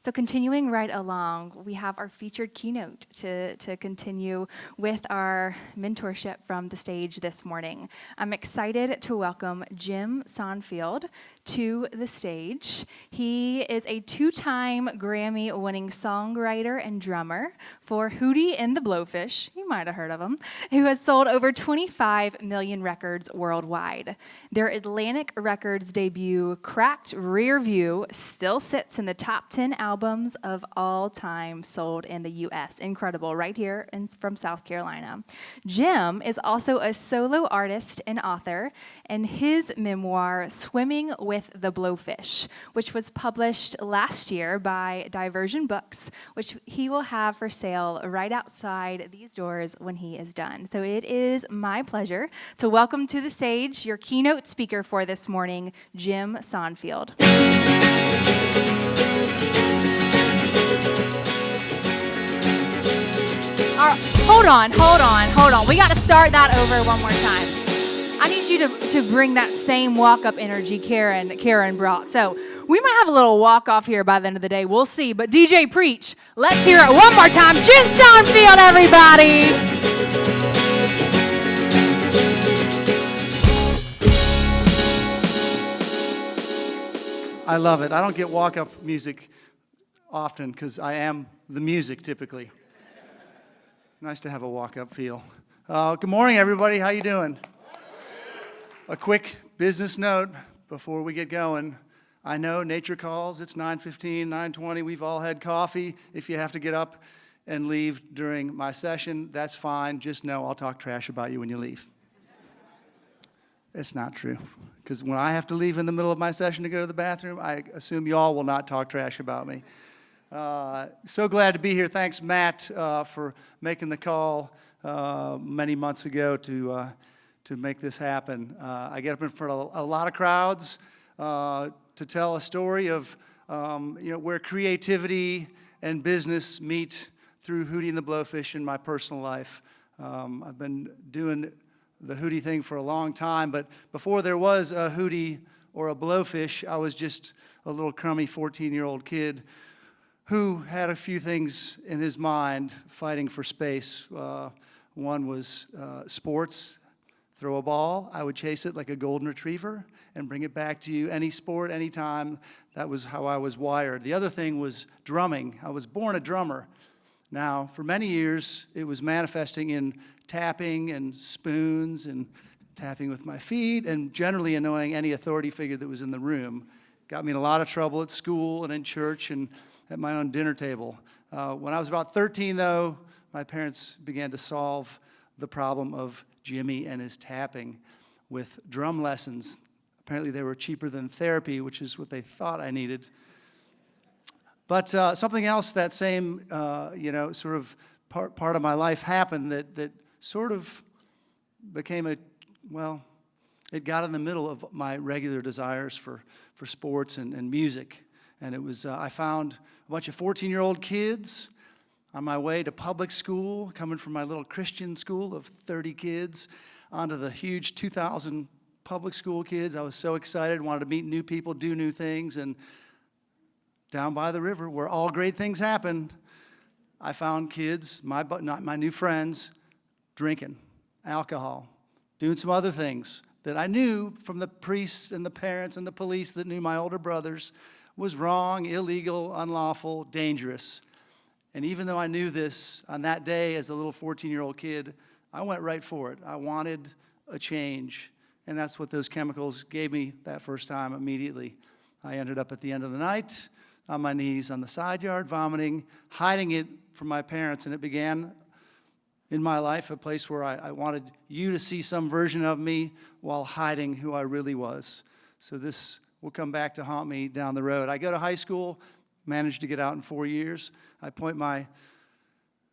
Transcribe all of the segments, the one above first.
So continuing right along, we have our featured keynote to continue with our mentorship from the stage this morning. I'm excited to welcome Jim Sonefeld to the stage. He is a two-time Grammy-winning songwriter and drummer for Hootie the Blowfish, you might have heard of him, who has sold over 25 million records worldwide. Their Atlantic Records debut, Cracked Rear View, still sits in the top 10 albums of all time sold in the U.S. Incredible, right here from South Carolina. Jim is also a solo artist and author, and his memoir, Swimming with the Blowfish, which was published last year by Diversion Books, which he will have for sale right outside these doors when he is done. So it is my pleasure to welcome to the stage your keynote speaker for this morning, Jim Sonefeld. Hold on. We got to start that over one more time. I need you to bring that same walk-up energy Karen brought. So we might have a little walk-off here by the end of the day. We'll see. But DJ Preach, let's hear it one more time. Jim Sonefeld, everybody. I love it. I don't get walk-up music often because I am the music typically. Nice to have a walk-up feel. Good morning, everybody. How you doing? A quick business note before we get going. I know nature calls. It's 9:15, 9:20. We've all had coffee. If you have to get up and leave during my session, that's fine. Just know I'll talk trash about you when you leave. It's not true. Because when I have to leave in the middle of my session to go to the bathroom, I assume y'all will not talk trash about me. So glad to be here. Thanks, Matt, for making the call many months ago to make this happen. I get up in front of a lot of crowds to tell a story of where creativity and business meet through Hootie and the Blowfish in my personal life. I've been doing the Hootie thing for a long time, but before there was a Hootie or a Blowfish, I was just a little crummy 14-year-old kid who had a few things in his mind fighting for space. One was sports. Throw a ball, I would chase it like a golden retriever and bring it back to you any sport, anytime. That was how I was wired. The other thing was drumming. I was born a drummer. Now, for many years, it was manifesting in tapping and spoons and tapping with my feet and generally annoying any authority figure that was in the room. Got me in a lot of trouble at school and in church and at my own dinner table. When I was about 13, though, my parents began to solve the problem of Jimmy and his tapping with drum lessons. Apparently they were cheaper than therapy, which is what they thought I needed. But something else that same, sort of part of my life happened that sort of became it got in the middle of my regular desires for sports and music. And it was, I found a bunch of 14-year-old kids on my way to public school, coming from my little Christian school of 30 kids, onto the huge 2,000 public school kids. I was so excited, wanted to meet new people, do new things, and down by the river, where all great things happen, I found kids, my new friends, drinking alcohol, doing some other things that I knew from the priests and the parents and the police that knew my older brothers was wrong, illegal, unlawful, dangerous. And even though I knew this on that day as a little 14-year-old kid, I went right for it. I wanted a change. And that's what those chemicals gave me that first time immediately. I ended up at the end of the night on my knees on the side yard, vomiting, hiding it from my parents. And it began in my life, a place where I wanted you to see some version of me while hiding who I really was. So this will come back to haunt me down the road. I go to high school, managed to get out in 4 years. I point my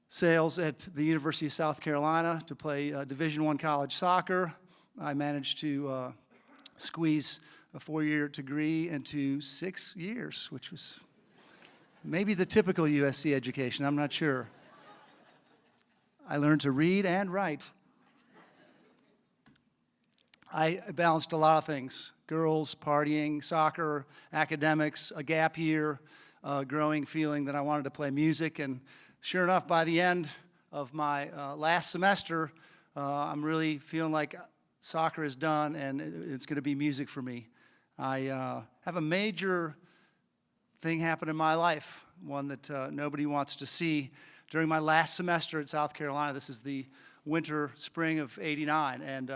sails at the University of South Carolina to play Division I college soccer. I managed to squeeze a 4-year degree into 6 years, which was maybe the typical USC education, I'm not sure. I learned to read and write. I balanced a lot of things: girls, partying, soccer, academics, a gap year, a growing feeling that I wanted to play music. And sure enough, by the end of my last semester, I'm really feeling like soccer is done and it's going to be music for me. I have a major thing happen in my life, one that nobody wants to see. During my last semester at South Carolina, this is the winter, spring of '89, and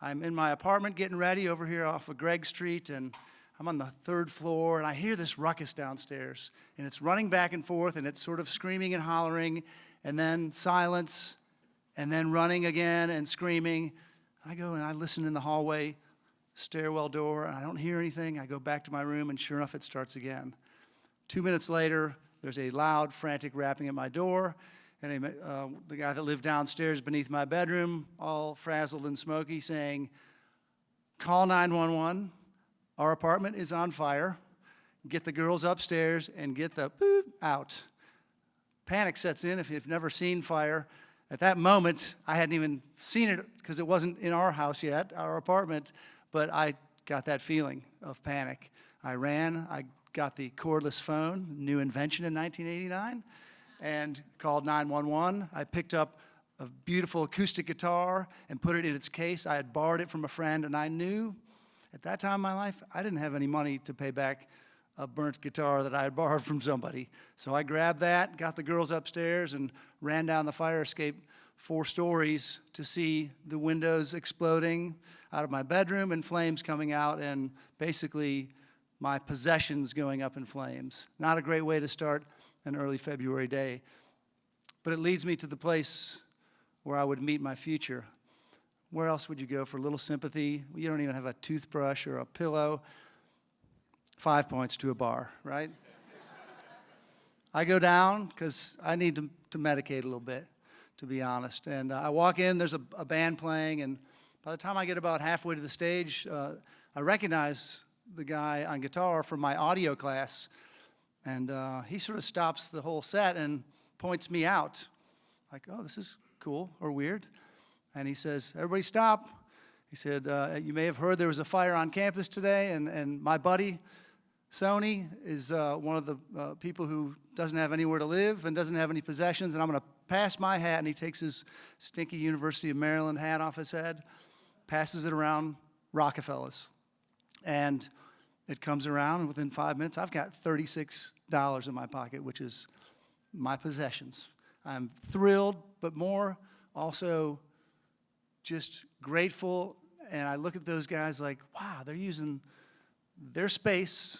I'm in my apartment getting ready over here off of Gregg Street, and I'm on the 3rd floor, and I hear this ruckus downstairs, and it's running back and forth, and it's sort of screaming and hollering, and then silence, and then running again and screaming. I go and I listen in the hallway, stairwell door, and I don't hear anything. I go back to my room, and sure enough, it starts again. 2 minutes later, there's a loud, frantic rapping at my door, and the guy that lived downstairs beneath my bedroom, all frazzled and smoky, saying, "Call 911. Our apartment is on fire. Get the girls upstairs and get the boop out." Panic sets in if you've never seen fire. At that moment, I hadn't even seen it because it wasn't in our house yet, our apartment, but I got that feeling of panic. I ran, I got the cordless phone, new invention in 1989, and called 911. I picked up a beautiful acoustic guitar and put it in its case. I had borrowed it from a friend, and I knew at that time in my life, I didn't have any money to pay back a burnt guitar that I had borrowed from somebody. So I grabbed that, got the girls upstairs, and ran down the fire escape 4 stories to see the windows exploding out of my bedroom and flames coming out, and basically my possessions going up in flames. Not a great way to start an early February day. But it leads me to the place where I would meet my future. Where else would you go for a little sympathy? You don't even have a toothbrush or a pillow. 5 points to a bar, right? I go down because I need to medicate a little bit, to be honest. And I walk in, there's a band playing, and by the time I get about halfway to the stage, I recognize the guy on guitar from my audio class, and he sort of stops the whole set and points me out, like, "Oh, this is cool or weird." And he says, "Everybody stop." He said, "You may have heard there was a fire on campus today, and my buddy, Sony, is one of the people who doesn't have anywhere to live and doesn't have any possessions, and I'm going to pass my hat." And he takes his stinky University of Maryland hat off his head, passes it around Rockefellers. And it comes around, and within 5 minutes, I've got $36 in my pocket, which is my possessions. I'm thrilled, but more also just grateful. And I look at those guys like, wow, they're using their space,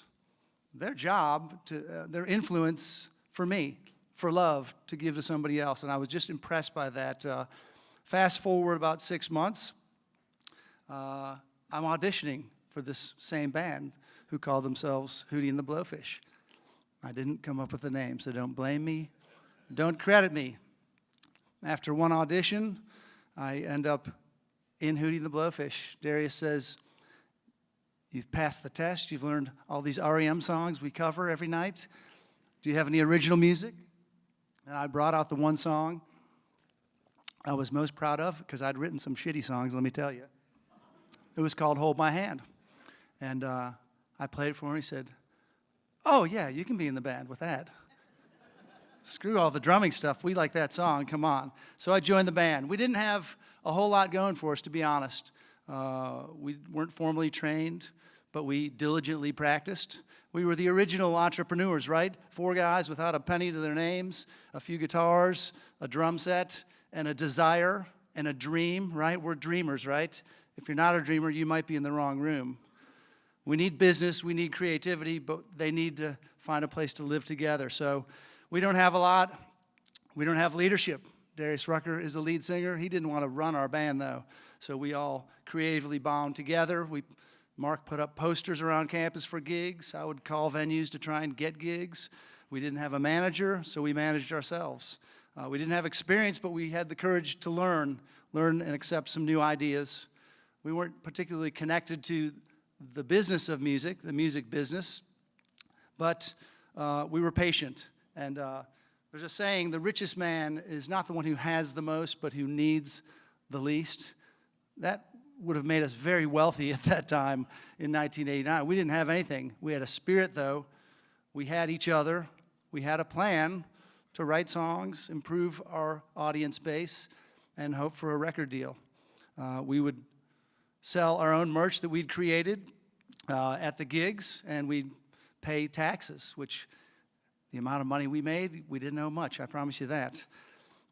their job, their influence for me, for love, to give to somebody else. And I was just impressed by that. Fast forward about 6 months, I'm auditioning for this same band who call themselves Hootie the Blowfish. I didn't come up with the name, so don't blame me. Don't credit me. After one audition, I end up in Hootie the Blowfish. Darius says, "You've passed the test. You've learned all these REM songs we cover every night. Do you have any original music?" And I brought out the one song I was most proud of, because I'd written some shitty songs, let me tell you. It was called "Hold My Hand." And I played it for him. He said, "Oh, yeah, you can be in the band with that. Screw all the drumming stuff. We like that song. Come on." So I joined the band. We didn't have a whole lot going for us, to be honest. We weren't formally trained, but we diligently practiced. We were the original entrepreneurs, right? 4 guys without a penny to their names, a few guitars, a drum set, and a desire and a dream, right? We're dreamers, right? If you're not a dreamer, you might be in the wrong room. We need business, we need creativity, but they need to find a place to live together. So we don't have a lot. We don't have leadership. Darius Rucker is the lead singer. He didn't want to run our band, though. So we all creatively bound together. Mark put up posters around campus for gigs. I would call venues to try and get gigs. We didn't have a manager, so we managed ourselves. We didn't have experience, but we had the courage to learn and accept some new ideas. We weren't particularly connected to the business of music, the music business, but we were patient. And there's a saying, the richest man is not the one who has the most, but who needs the least. That would have made us very wealthy at that time in 1989. We didn't have anything. We had a spirit, though. we had each other. We had a plan to write songs, improve our audience base, and hope for a record deal. We would sell our own merch that we'd created at the gigs, and we'd pay taxes, which the amount of money we made, we didn't owe much, I promise you that.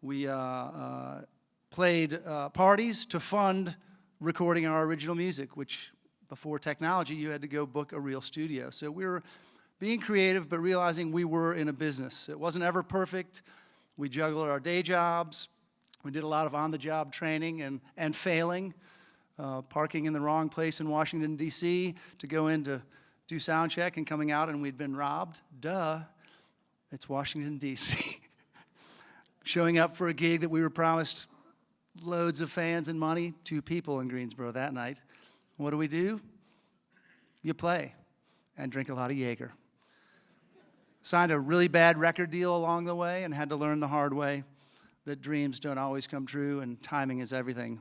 We played parties to fund recording our original music, which before technology, you had to go book a real studio. So we were being creative, but realizing we were in a business. It wasn't ever perfect. We juggled our day jobs. We did a lot of on-the-job training and failing, parking in the wrong place in Washington, D.C. to go in to do sound check and coming out and we'd been robbed. Duh, it's Washington, D.C. Showing up for a gig that we were promised loads of fans and money, 2 people in Greensboro that night. What do? You play and drink a lot of Jaeger. Signed a really bad record deal along the way and had to learn the hard way that dreams don't always come true and timing is everything.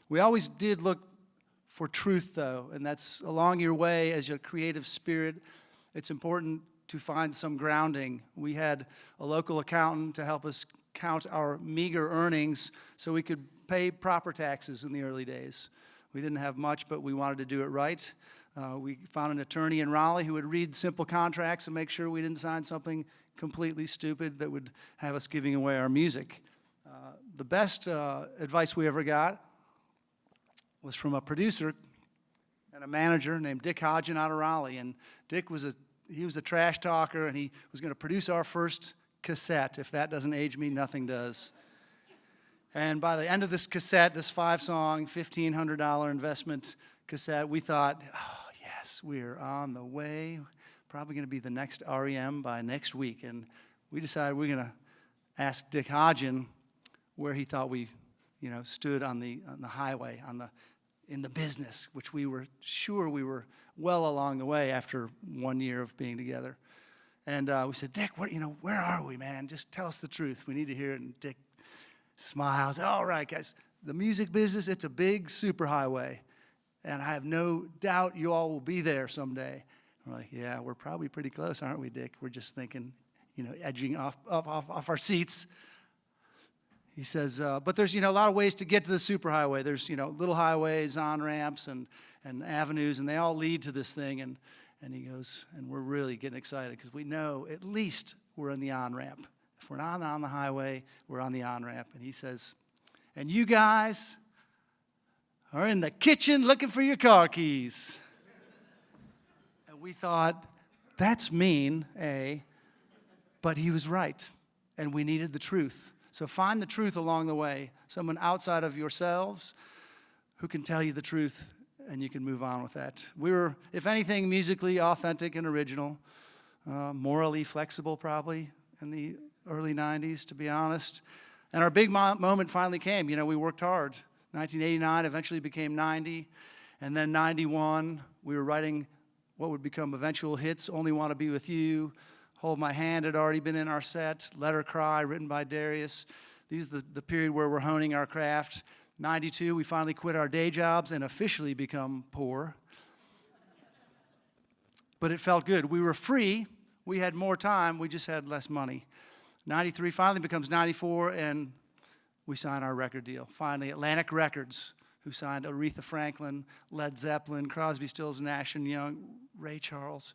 We always did look for truth, though, and that's along your way as your creative spirit. It's important to find some grounding. We had a local accountant to help us count our meager earnings so we could pay proper taxes in the early days. We didn't have much, but we wanted to do it right. We found an attorney in Raleigh who would read simple contracts and make sure we didn't sign something completely stupid that would have us giving away our music. The best advice we ever got was from a producer and a manager named Dick Hodgen out of Raleigh. And Dick was a trash talker, and he was going to produce our first cassette. If that doesn't age me, nothing does. And by the end of this cassette, this 5-song, $1,500 investment cassette, we thought, oh, yes, we're on the way. Probably going to be the next REM by next week. And we decided we're going to ask Dick Hodgen where he thought we, stood on the highway, in the business, which we were sure we were well along the way after 1 year of being together. And we said, Dick, where are we, man? Just tell us the truth. We need to hear it. And Dick smiles. All right, guys, the music business, it's a big superhighway. And I have no doubt you all will be there someday. We're like, yeah, we're probably pretty close, aren't we, Dick? We're just thinking, edging off our seats. He says, but there's, a lot of ways to get to the superhighway. There's, little highways, on-ramps, and avenues, and they all lead to this thing. And he goes, and we're really getting excited because we know at least we're in the on-ramp. If we're not on the highway, we're on the on-ramp. And he says, and you guys are in the kitchen looking for your car keys. And we thought, that's mean, but he was right, and we needed the truth. So find the truth along the way, someone outside of yourselves who can tell you the truth, and you can move on with that. We were, if anything, musically authentic and original, morally flexible probably in the early 90s, to be honest. And our big moment finally came. We worked hard. 1989 eventually became 90, and then 91, we were writing what would become eventual hits, Only Want to Be With You, Hold My Hand had already been in our set, Let Her Cry, written by Darius. These are the period where we're honing our craft. 92, we finally quit our day jobs and officially become poor. But it felt good. We were free. We had more time. We just had less money. 93 finally becomes 94, and we sign our record deal. Finally, Atlantic Records, who signed Aretha Franklin, Led Zeppelin, Crosby, Stills, Nash & Young, Ray Charles.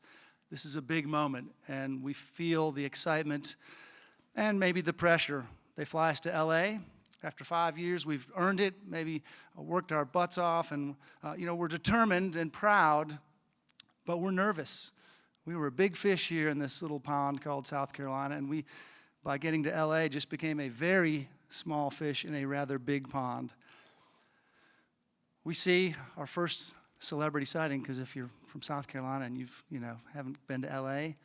This is a big moment, and we feel the excitement and maybe the pressure. They fly us to L.A. After 5 years, we've earned it, maybe worked our butts off, and we're determined and proud, but we're nervous. We were a big fish here in this little pond called South Carolina, and we, by getting to L.A., just became a very small fish in a rather big pond. We see our first celebrity sighting, because if you're from South Carolina and haven't been to L.A.,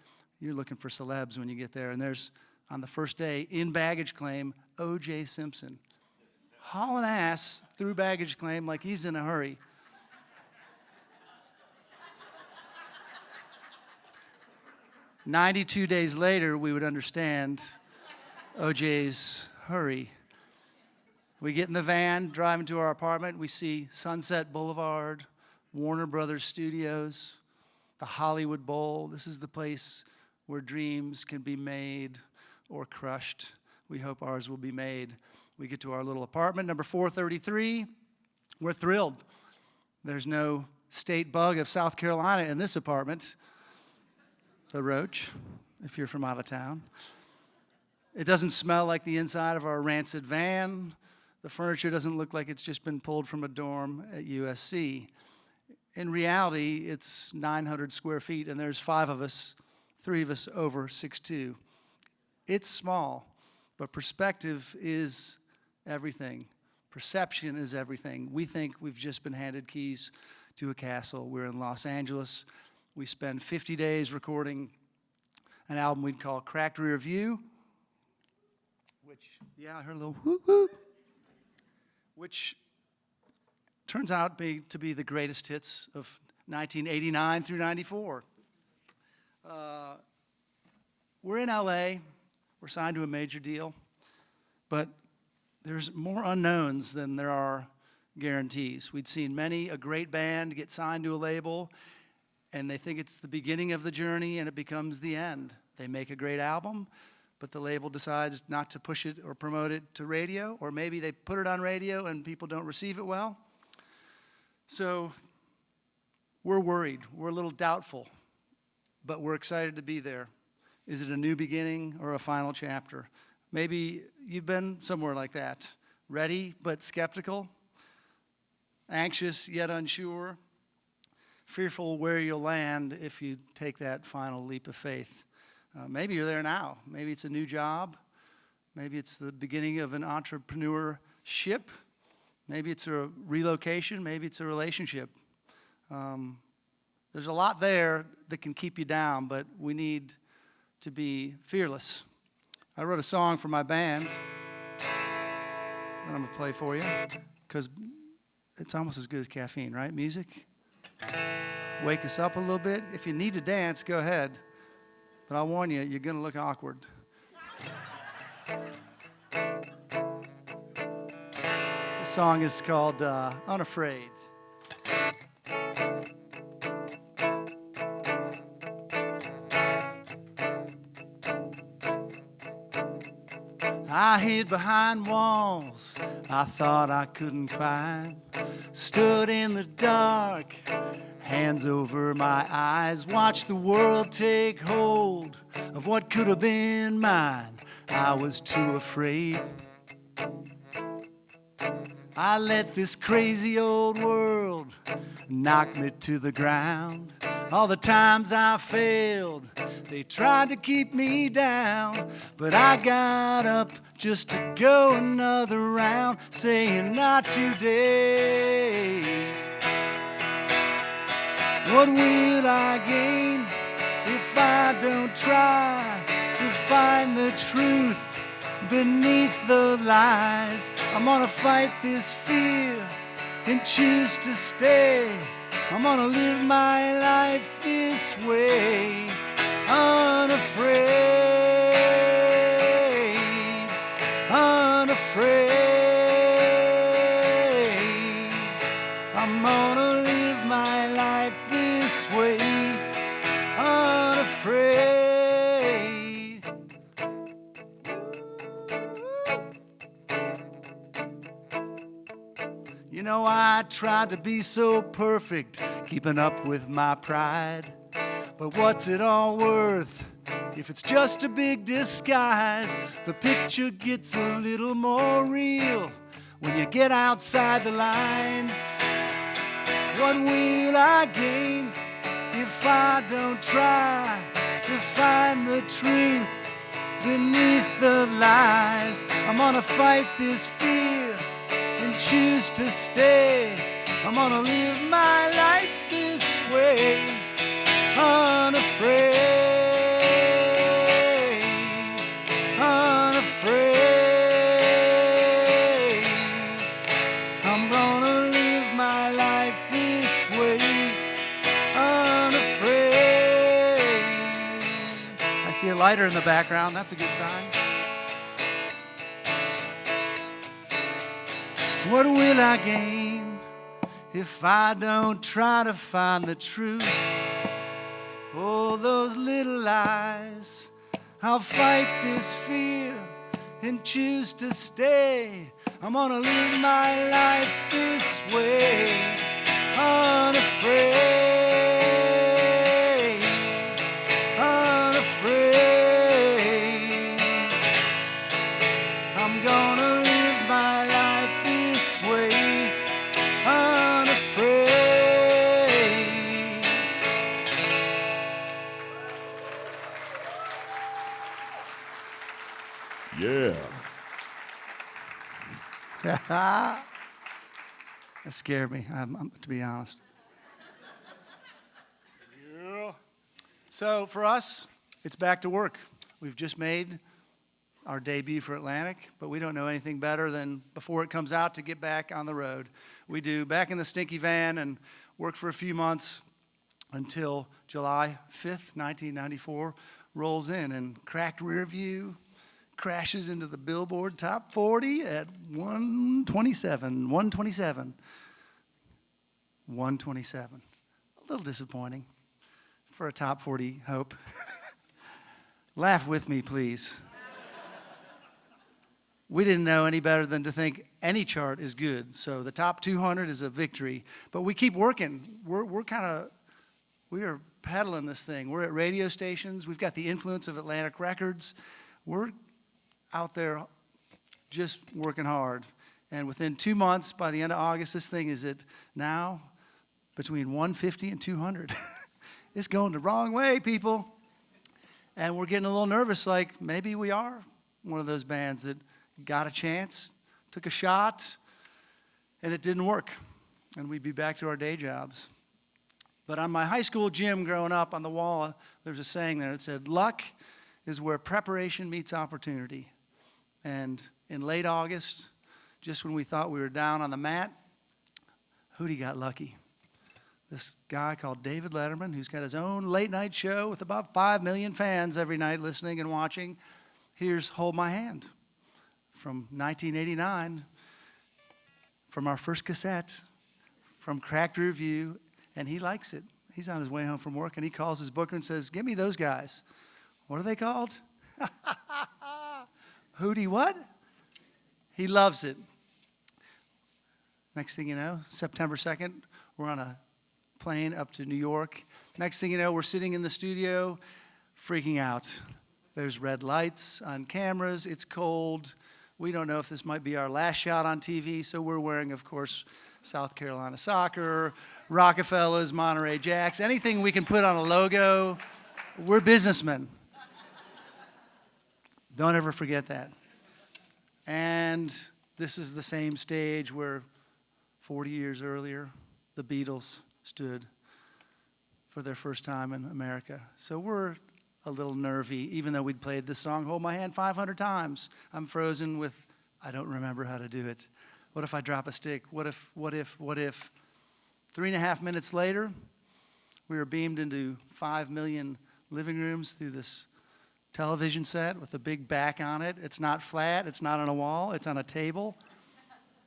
you're looking for celebs when you get there. And there's, on the first day, in baggage claim, O.J. Simpson. Hauling ass through baggage claim like he's in a hurry. "92 days later, we would understand O.J.'s hurry. We get in the van, driving to our apartment. We see Sunset Boulevard, Warner Brothers Studios, the Hollywood Bowl. This is the place where dreams can be made or crushed. We hope ours will be made. We get to our little apartment, number 433. We're thrilled. There's no state bug of South Carolina in this apartment. The roach, if you're from out of town. It doesn't smell like the inside of our rancid van. The furniture doesn't look like it's just been pulled from a dorm at USC. In reality, it's 900 square feet, and there's 5 of us, 3 of us over 6'2". It's small, but perspective is everything. Perception is everything. We think we've just been handed keys to a castle. We're in Los Angeles. We spend 50 days recording an album we'd call Cracked Rear View, which, yeah, I heard a little whoop-whoop, which turns out to be the greatest hits of 1989 through 94. We're in LA. We're signed to a major deal, but there's more unknowns than there are guarantees. We'd seen many a great band get signed to a label, and they think it's the beginning of the journey, and it becomes the end. They make a great album, but the label decides not to push it or promote it to radio, or maybe they put it on radio and people don't receive it well. So we're worried. We're a little doubtful, but we're excited to be there. Is it a new beginning or a final chapter? Maybe you've been somewhere like that, ready but skeptical, anxious yet unsure, fearful where you'll land if you take that final leap of faith. Maybe you're there now. Maybe it's a new job. Maybe it's the beginning of an entrepreneurship. Maybe it's a relocation. Maybe it's a relationship. There's a lot there that can keep you down, but we need to be fearless. I wrote a song for my band that I'm going to play for you because it's almost as good as caffeine, right? Music. Wake us up a little bit. If you need to dance, go ahead. But I'll warn you, you're going to look awkward. The song is called Unafraid. I hid behind walls I thought I couldn't climb. Stood in the dark, hands over my eyes. Watched the world take hold of what could have been mine. I was too afraid. I let this crazy old world knock me to the ground. All the times I failed, they tried to keep me down, but I got up just to go another round, saying not today. What will I gain if I don't try to find the truth beneath the lies? I'm gonna fight this fear and choose to stay. I'm gonna live my life this way, unafraid, unafraid. I'm gonna live my life this way, unafraid. You know, I tried to be so perfect, keeping up with my pride. But what's it all worth if it's just a big disguise? The picture gets a little more real when you get outside the lines. What will I gain if I don't try to find the truth beneath the lies? I'm gonna fight this fear and choose to stay. I'm gonna live my life this way, unafraid, unafraid. I'm gonna live my life this way, unafraid. I see a lighter in the background. That's a good sign. What will I gain if I don't try to find the truth Oh, those little lies. I'll fight this fear and choose to stay. I'm gonna live my life this way, unafraid, unafraid. I'm gonna live my life this way, unafraid. Yeah. That scared me, to be honest. Yeah. So for us, it's back to work. We've just made our debut for Atlantic, but we don't know anything better than before it comes out to get back on the road. We do back in the stinky van and work for a few months until July 5th, 1994 rolls in, and Cracked Rear View crashes into the Billboard Top 40 at 127. A little disappointing for a Top 40 hope. Laugh with me, please. We didn't know any better than to think any chart is good, so the top 200 is a victory. But we keep working. We are peddling this thing. We're at radio stations. We've got the influence of Atlantic Records. We're out there just working hard. And within 2 months, by the end of August, this thing is at now between 150 and 200. It's going the wrong way, people. And we're getting a little nervous, like maybe we are one of those bands that got a chance, took a shot, and it didn't work. And we'd be back to our day jobs. But on my high school gym growing up, on the wall, there's a saying there that said, luck is where preparation meets opportunity. And in late August, just when we thought we were down on the mat, Hootie got lucky. This guy called David Letterman, who's got his own late night show with about 5 million fans every night listening and watching, here's Hold My Hand from 1989, from our first cassette, from Cracked Rear View, and he likes it. He's on his way home from work, and he calls his booker and says, give me those guys. What are they called? Hootie what? He loves it. Next thing you know, September 2nd, we're on a plane up to New York. Next thing you know, we're sitting in the studio, freaking out. There's red lights on cameras. It's cold. We don't know if this might be our last shot on TV, so we're wearing, of course, South Carolina Soccer, Rockefellers, Monterey Jacks, anything we can put on a logo. We're businessmen. Don't ever forget that. And this is the same stage where 40 years earlier, the Beatles stood for their first time in America. So we're a little nervy, even though we'd played this song, Hold My Hand, 500 times. I'm frozen with, I don't remember how to do it. What if I drop a stick? What if? 3.5 minutes later, we were beamed into 5 million living rooms through this television set with a big back on it. It's not flat, it's not on a wall, it's on a table.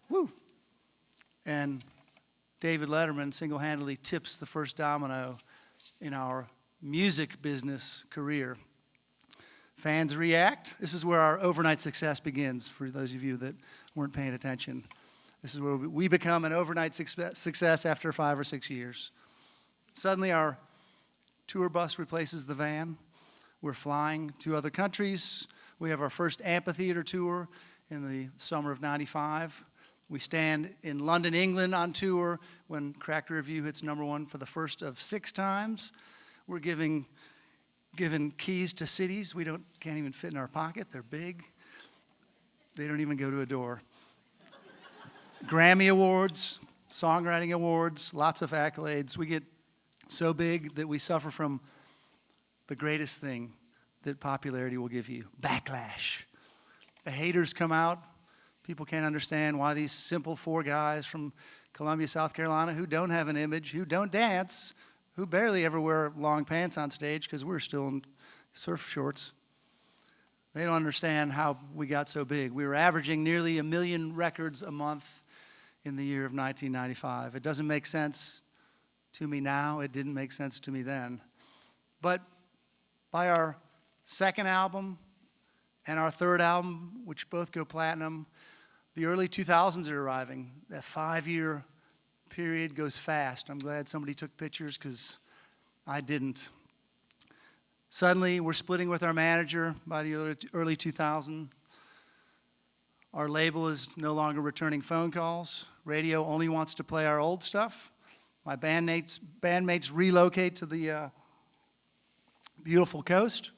Woo! And David Letterman single-handedly tips the first domino in our music business career. Fans react. This is where our overnight success begins, for those of you that weren't paying attention. This is where we become an overnight success after 5 or 6 years. Suddenly our tour bus replaces the van. We're flying to other countries. We have our first amphitheater tour in the summer of '95. We stand in London, England on tour when Cracked Rear View hits #1 for the first of 6 times. We're given keys to cities we can't even fit in our pocket. They're big. They don't even go to a door. Grammy Awards, Songwriting Awards, lots of accolades. We get so big that we suffer from the greatest thing that popularity will give you, backlash. The haters come out. People can't understand why these simple 4 guys from Columbia, South Carolina, who don't have an image, who don't dance, who barely ever wear long pants on stage because we're still in surf shorts. They don't understand how we got so big. We were averaging nearly 1 million records a month in the year of 1995. It doesn't make sense to me now. It didn't make sense to me then. But by our second album and our third album, which both go platinum, the early 2000s are arriving. That 5-year period goes fast. I'm glad somebody took pictures because I didn't. Suddenly, we're splitting with our manager by the early 2000s. Our label is no longer returning phone calls. Radio only wants to play our old stuff. My bandmates relocate to the beautiful coast.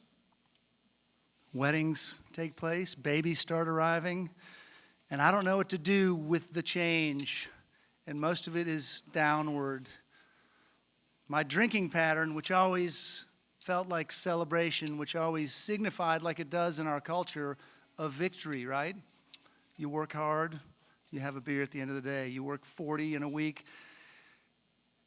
Weddings take place. Babies start arriving. And I don't know what to do with the change. And most of it is downward. My drinking pattern, which always felt like celebration, which always signified, like it does in our culture, a victory, right? You work hard, you have a beer at the end of the day. You work 40 in a week,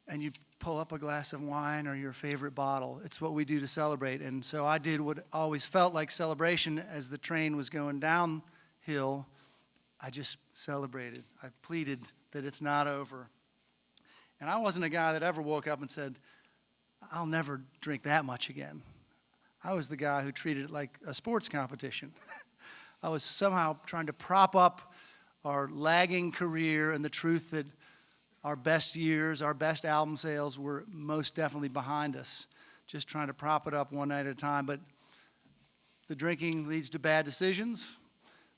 and you pull up a glass of wine or your favorite bottle. It's what we do to celebrate. And so I did what always felt like celebration as the train was going downhill. I just celebrated. I pleaded that it's not over. And I wasn't a guy that ever woke up and said, I'll never drink that much again. I was the guy who treated it like a sports competition. I was somehow trying to prop up our lagging career and the truth that our best years, our best album sales were most definitely behind us. Just trying to prop it up one night at a time. But the drinking leads to bad decisions,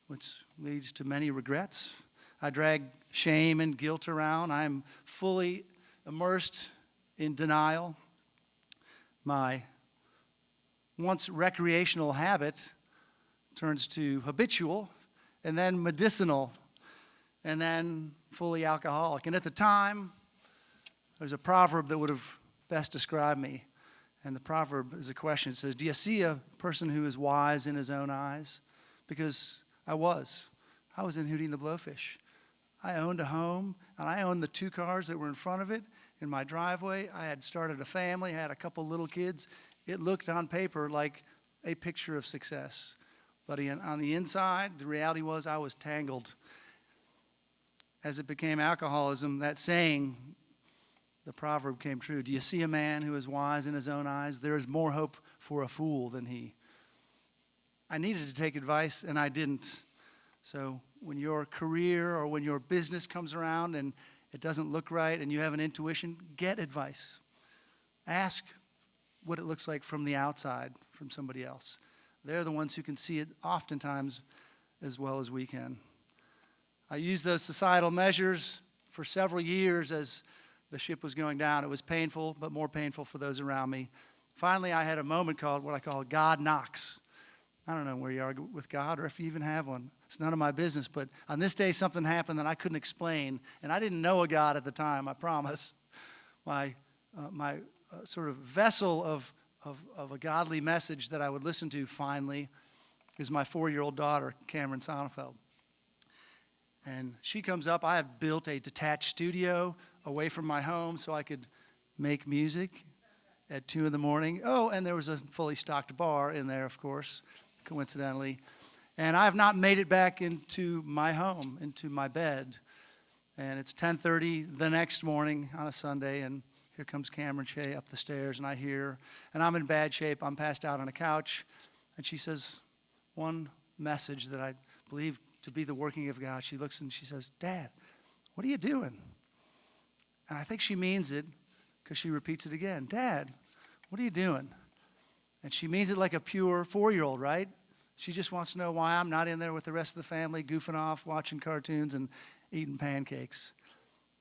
which leads to many regrets. I drag shame and guilt around. I'm fully immersed in denial. My once recreational habit turns to habitual, and then medicinal, and then fully alcoholic. And at the time, there's a proverb that would have best described me. And the proverb is a question. It says, do you see a person who is wise in his own eyes? Because I was. I was in Hootie the Blowfish. I owned a home, and I owned the 2 cars that were in front of it in my driveway. I had started a family, I had a couple little kids. It looked on paper like a picture of success. But on the inside, the reality was I was tangled. As it became alcoholism, that saying, the proverb came true. Do you see a man who is wise in his own eyes? There is more hope for a fool than he. I needed to take advice, and I didn't. So when your career or when your business comes around and it doesn't look right and you have an intuition, get advice. Ask what it looks like from the outside, from somebody else. They're the ones who can see it oftentimes as well as we can. I used those societal measures for several years as the ship was going down. It was painful, but more painful for those around me. Finally, I had a moment called what I call God knocks. I don't know where you are with God or if you even have one. It's none of my business, but on this day something happened that I couldn't explain, and I didn't know a God at the time, I promise. My sort of vessel of a godly message that I would listen to finally is my 4-year-old daughter, Jim Sonefeld. And she comes up. I have built a detached studio away from my home so I could make music at 2 in the morning. Oh, and there was a fully stocked bar in there, of course, coincidentally. And I have not made it back into my home, into my bed. And it's 10:30 the next morning on a Sunday, and here comes Cameron Shea up the stairs, and I hear, and I'm in bad shape. I'm passed out on a couch. And she says one message that I believe to be the working of God. She looks and she says, Dad, what are you doing? And I think she means it because she repeats it again. Dad, what are you doing? And she means it like a pure 4-year-old, right? She just wants to know why I'm not in there with the rest of the family, goofing off, watching cartoons, and eating pancakes.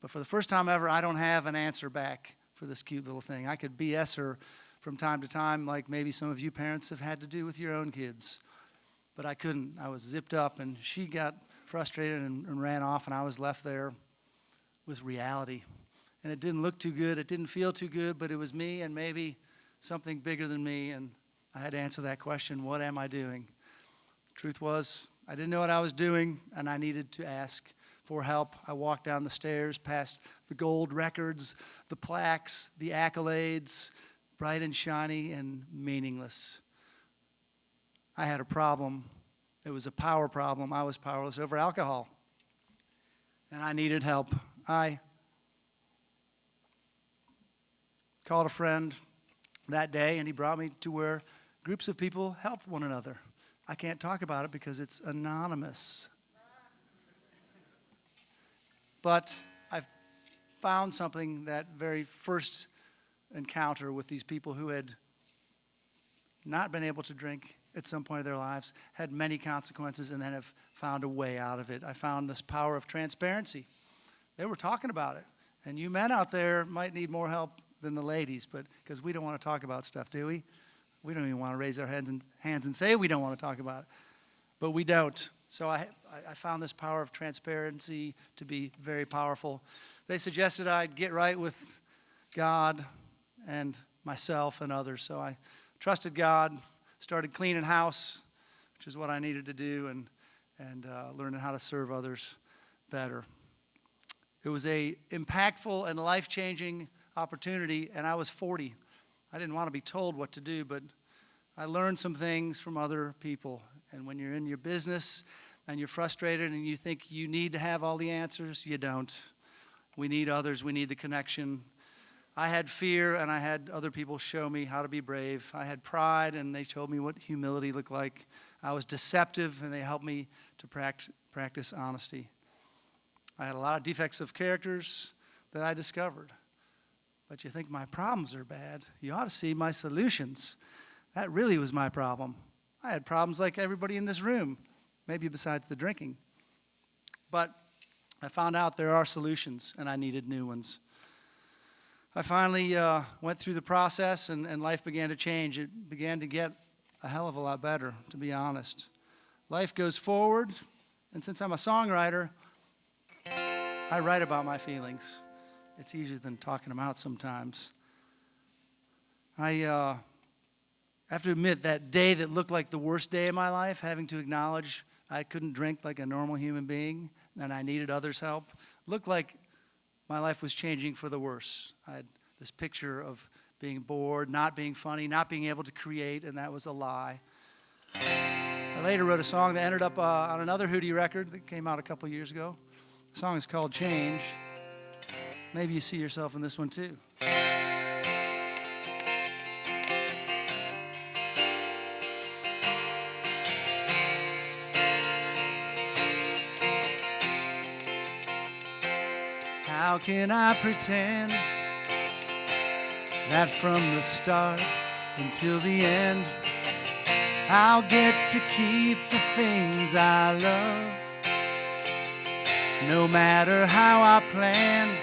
But for the first time ever, I don't have an answer back for this cute little thing. I could BS her from time to time, like maybe some of you parents have had to do with your own kids. But I couldn't. I was zipped up, and she got frustrated and ran off, and I was left there with reality. And it didn't look too good. It didn't feel too good, but it was me and maybe something bigger than me, and I had to answer that question, what am I doing? Truth was, I didn't know what I was doing, and I needed to ask for help. I walked down the stairs past the gold records, the plaques, the accolades, bright and shiny and meaningless. I had a problem. It was a power problem. I was powerless over alcohol, and I needed help. I called a friend. that day, and he brought me to where groups of people help one another. I can't talk about it because it's anonymous. But I found something that very first encounter with these people who had not been able to drink at some point of their lives, had many consequences, and then have found a way out of it. I found this power of transparency. They were talking about it. And you men out there might need more help than the ladies, but because we don't want to talk about stuff, do we? We don't even want to raise our hands and say we don't want to talk about it. But we don't. So I found this power of transparency to be very powerful. They suggested I'd get right with God and myself and others. So I trusted God, started cleaning house, which is what I needed to do, and learning how to serve others better. It was a impactful and life-changing opportunity, and I was 40. I didn't want to be told what to do, but I learned some things from other people. And when you're in your business and you're frustrated and you think you need to have all the answers, you don't. We need others. We need the connection. I had fear, and I had other people show me how to be brave. I had pride, and they showed me what humility looked like. I was deceptive, and they helped me to practice honesty. I had a lot of defects of characters that I discovered. But you think my problems are bad. You ought to see my solutions. That really was my problem. I had problems like everybody in this room, maybe besides the drinking. But I found out there are solutions, and I needed new ones. I finally went through the process, and life began to change. It began to get a hell of a lot better, to be honest. Life goes forward, and since I'm a songwriter, I write about my feelings. It's easier than talking them out sometimes. I have to admit, that day that looked like the worst day of my life, having to acknowledge I couldn't drink like a normal human being, and I needed others' help, looked like my life was changing for the worse. I had this picture of being bored, not being funny, not being able to create, and that was a lie. I later wrote a song that ended up on another Hootie record that came out a couple years ago. The song is called Change. Maybe you see yourself in this one too. How can I pretend that from the start until the end I'll get to keep the things I love? No matter how I plan,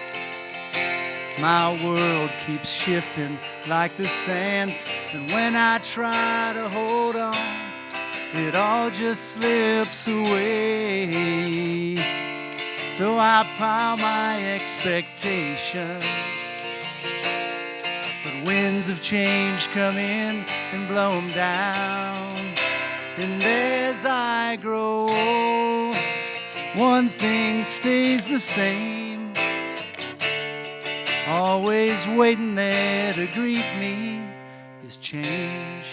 my world keeps shifting like the sands, and when I try to hold on, it all just slips away. So I pile my expectations, but winds of change come in and blow them down. And as I grow old, one thing stays the same, always waiting there to greet me is change.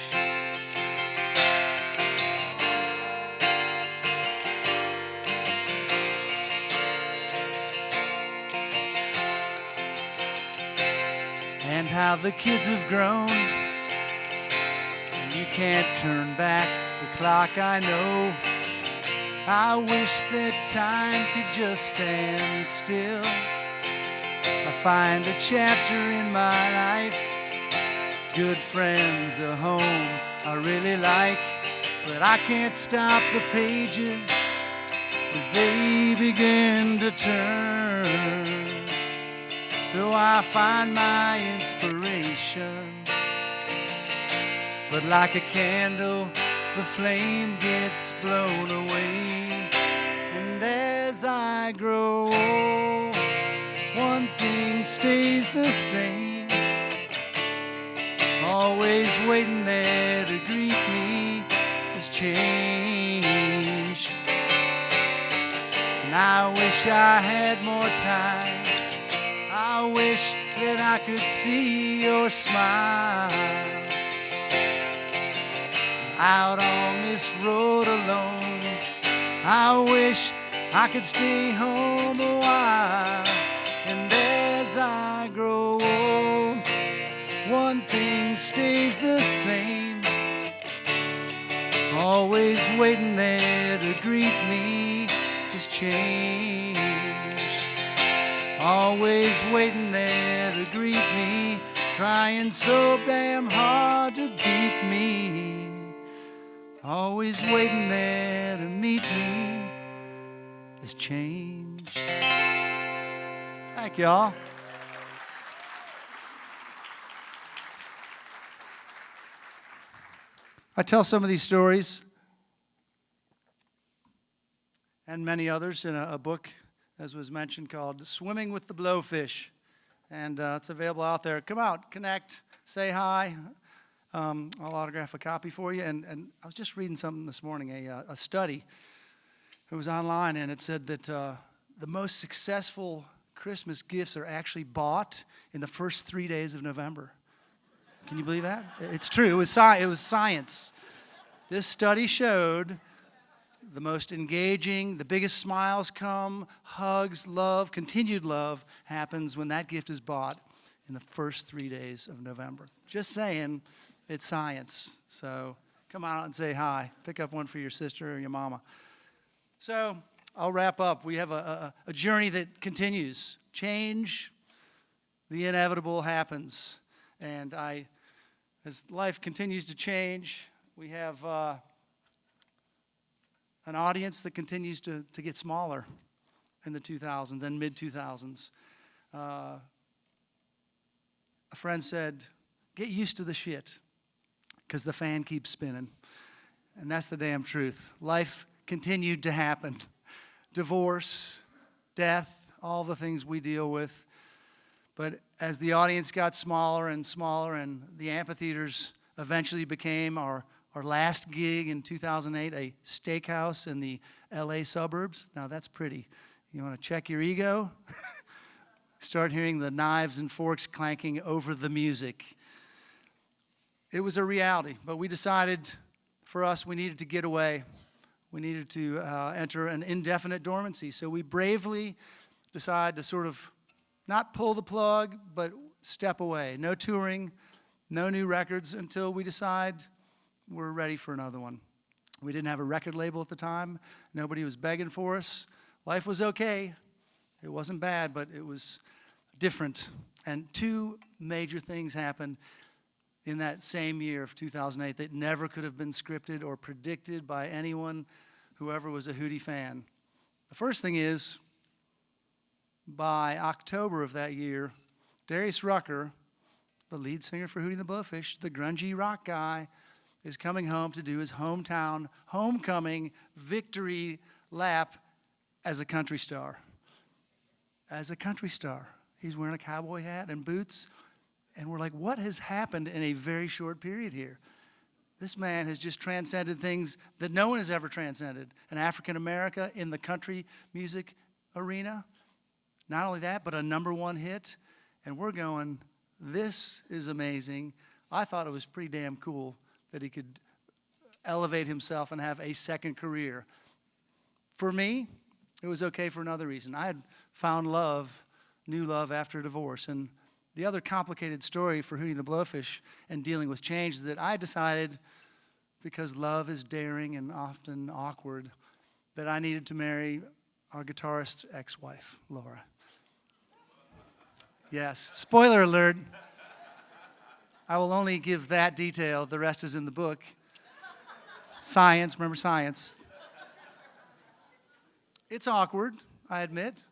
And how the kids have grown, and you can't turn back the clock, I know. I wish that time could just stand still. I find a chapter in my life, good friends, a home I really like, but I can't stop the pages as they begin to turn. So I find my inspiration, but like a candle, the flame gets blown away. And as I grow old, one thing stays the same, always waiting there to greet me is change. And I wish I had more time, I wish that I could see your smile. Out on this road alone, I wish I could stay home a while. And as I grow old, one thing stays the same, always waiting there to greet me, has changed. Always waiting there to greet me, trying so damn hard to beat me. Always waiting there to meet me, has changed. Thank y'all. I tell some of these stories and many others in a book, as was mentioned, called Swimming with the Blowfish. And it's available out there. Come out, connect, say hi. I'll autograph a copy for you. And I was just reading something this morning, a study. It was online, and it said that the most successful Christmas gifts are actually bought in the first 3 days of November. Can you believe that? It's true. It was science. This study showed the most engaging, the biggest smiles come, hugs, love, continued love happens when that gift is bought in the first 3 days of November. Just saying, it's science. So come out and say hi. Pick up one for your sister or your mama. So I'll wrap up. We have a journey that continues. Change, the inevitable happens. And as life continues to change, we have an audience that continues to get smaller in the 2000s and mid-2000s. A friend said, get used to the shit, because the fan keeps spinning. And that's the damn truth. Life continued to happen. Divorce, death, all the things we deal with. But as the audience got smaller and smaller, and the amphitheaters eventually became our last gig in 2008, a steakhouse in the LA suburbs. Now that's pretty. You want to check your ego? Start hearing the knives and forks clanking over the music. It was a reality, but we decided for us we needed to get away. We needed to enter an indefinite dormancy. So we bravely decided to sort of not pull the plug, but step away. No touring, no new records until we decide we're ready for another one. We didn't have a record label at the time. Nobody was begging for us. Life was okay. It wasn't bad, but it was different. And two major things happened in that same year of 2008 that never could have been scripted or predicted by anyone, whoever was a Hootie fan. The first thing is, by October of that year, Darius Rucker, the lead singer for Hootie the Blowfish, the grungy rock guy, is coming home to do his hometown homecoming victory lap as a country star. As a country star. He's wearing a cowboy hat and boots, and we're like, what has happened in a very short period here? This man has just transcended things that no one has ever transcended. An African American in the country music arena. Not only that, but a #1 hit. And we're going, this is amazing. I thought it was pretty damn cool that he could elevate himself and have a second career. For me, it was okay for another reason. I had found love, new love after a divorce. And the other complicated story for Hootie the Blowfish and dealing with change is that I decided, because love is daring and often awkward, that I needed to marry our guitarist's ex-wife, Laura. Yes, spoiler alert. I will only give that detail. The rest is in the book. Science, remember science. It's awkward, I admit.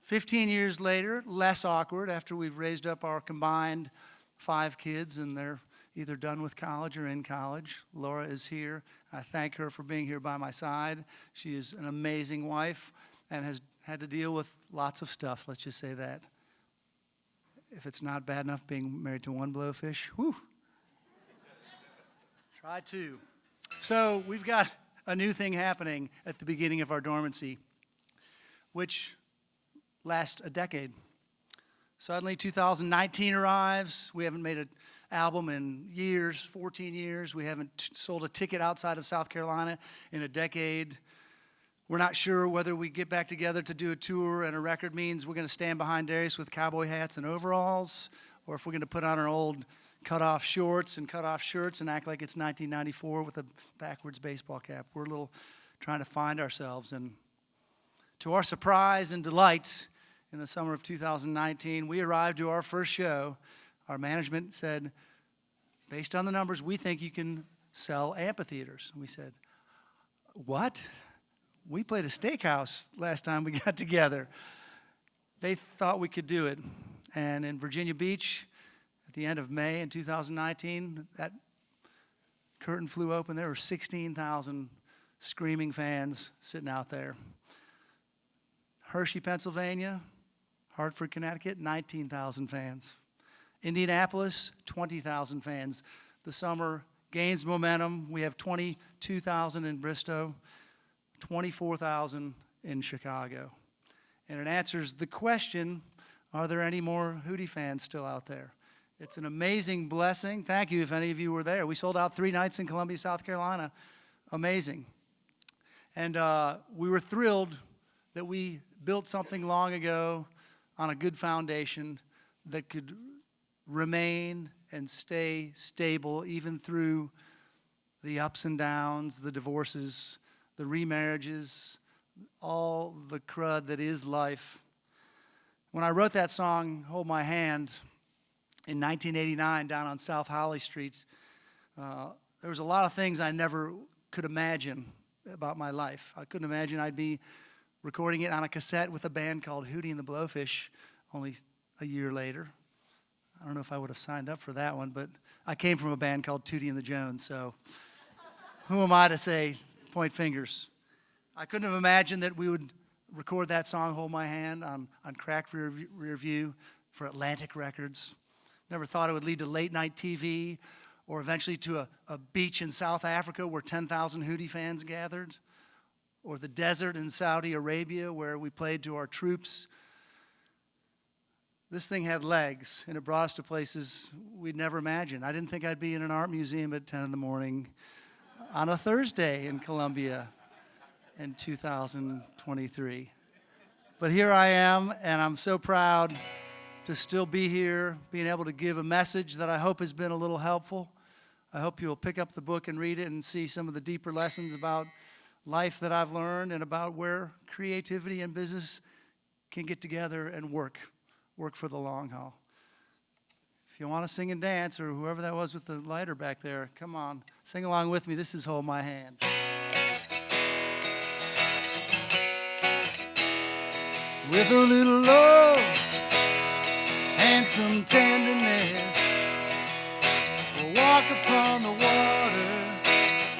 15 years later, less awkward after we've raised up our combined 5 kids and they're either done with college or in college. Laura is here. I thank her for being here by my side. She is an amazing wife and has had to deal with lots of stuff, let's just say that. If it's not bad enough being married to one blowfish, whew. Try 2. So we've got a new thing happening at the beginning of our dormancy, which lasts a decade. Suddenly 2019 arrives. We haven't made an album in years, 14 years. We haven't sold a ticket outside of South Carolina in a decade. We're not sure whether we get back together to do a tour and a record means we're going to stand behind Darius with cowboy hats and overalls, or if we're going to put on our old cut off shorts and cut off shirts and act like it's 1994 with a backwards baseball cap. We're a little trying to find ourselves. And to our surprise and delight, in the summer of 2019, we arrived to our first show. Our management said, based on the numbers, we think you can sell amphitheaters. And we said, what? We played a steakhouse last time we got together. They thought we could do it. And in Virginia Beach, at the end of May in 2019, that curtain flew open. There were 16,000 screaming fans sitting out there. Hershey, Pennsylvania, Hartford, Connecticut, 19,000 fans. Indianapolis, 20,000 fans. The summer gains momentum. We have 22,000 in Bristow, 24,000 in Chicago. And it answers the question, are there any more Hootie fans still out there? It's an amazing blessing. Thank you if any of you were there. We sold out 3 nights in Columbia, South Carolina. Amazing. And we were thrilled that we built something long ago on a good foundation that could remain and stay stable even through the ups and downs, the divorces, the remarriages, all the crud that is life. When I wrote that song, Hold My Hand, in 1989 down on South Holly Street, there was a lot of things I never could imagine about my life. I couldn't imagine I'd be recording it on a cassette with a band called Hootie the Blowfish only a year later. I don't know if I would have signed up for that one, but I came from a band called Tootie and the Jones, so who am I to say, point fingers? I couldn't have imagined that we would record that song, Hold My Hand, on Cracked Rear View for Atlantic Records. Never thought it would lead to late night TV or eventually to a beach in South Africa where 10,000 Hootie fans gathered, or the desert in Saudi Arabia where we played to our troops. This thing had legs, and it brought us to places we'd never imagined. I didn't think I'd be in an art museum at 10 in the morning on a Thursday in Columbia in 2023. But here I am, and I'm so proud to still be here, being able to give a message that I hope has been a little helpful. I hope you'll pick up the book and read it and see some of the deeper lessons about life that I've learned and about where creativity and business can get together and work for the long haul. If you want to sing and dance, or whoever that was with the lighter back there, come on, sing along with me. This is Hold My Hand. With a little love and some tenderness, we'll walk upon the water,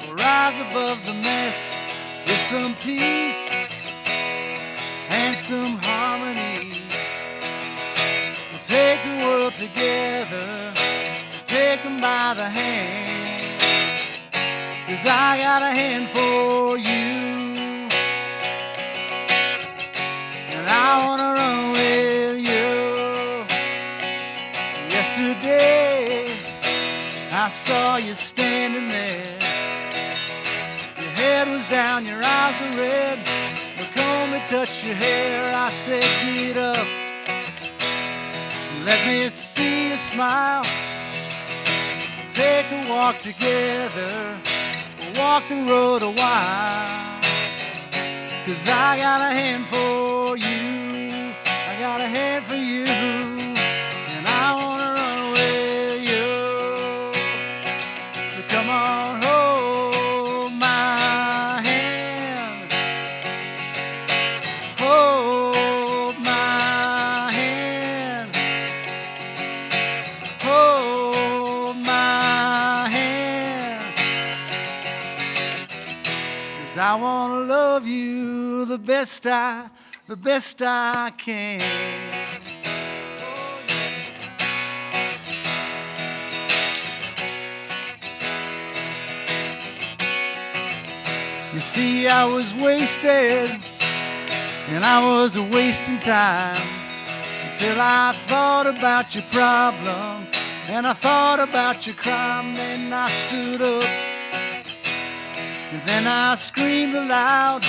we'll rise above the mess with some peace and some harmony. We'll take the world together, take them by the hand, 'cause I got a hand for you, and I wanna run with you. Yesterday I saw you standing there. Your head was down, your eyes were red. Look home and touch your hair. I said, get up, let me see you smile. Take a walk together, we'll walk the road a while. 'Cause I got a hand for you, I got a hand for you, and I wanna run with you. So come on, hold my hand, hold my hand, hold my hand. 'Cause I wanna love you the best I can. You see, I was wasted, and I was wasting time, until I thought about your problem, and I thought about your crime. Then I stood up, and then I screamed aloud,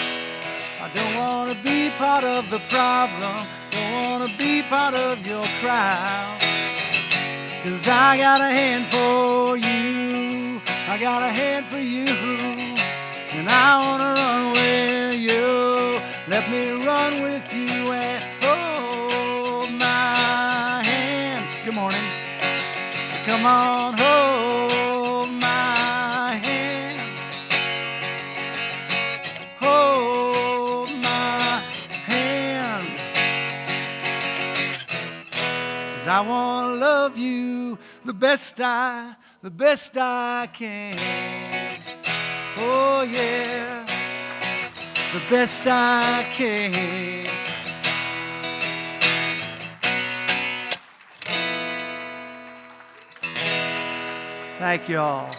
I don't want to be part of the problem, don't want to be part of your crowd. 'cause I got a hand for you. I got a hand for you, and I wanna run with you. Let me run with you and hold my hand. Good morning. Come on, hold my hand. Hold my hand. 'Cause I wanna love you the best I can. Oh yeah, the best I can. Thank you all.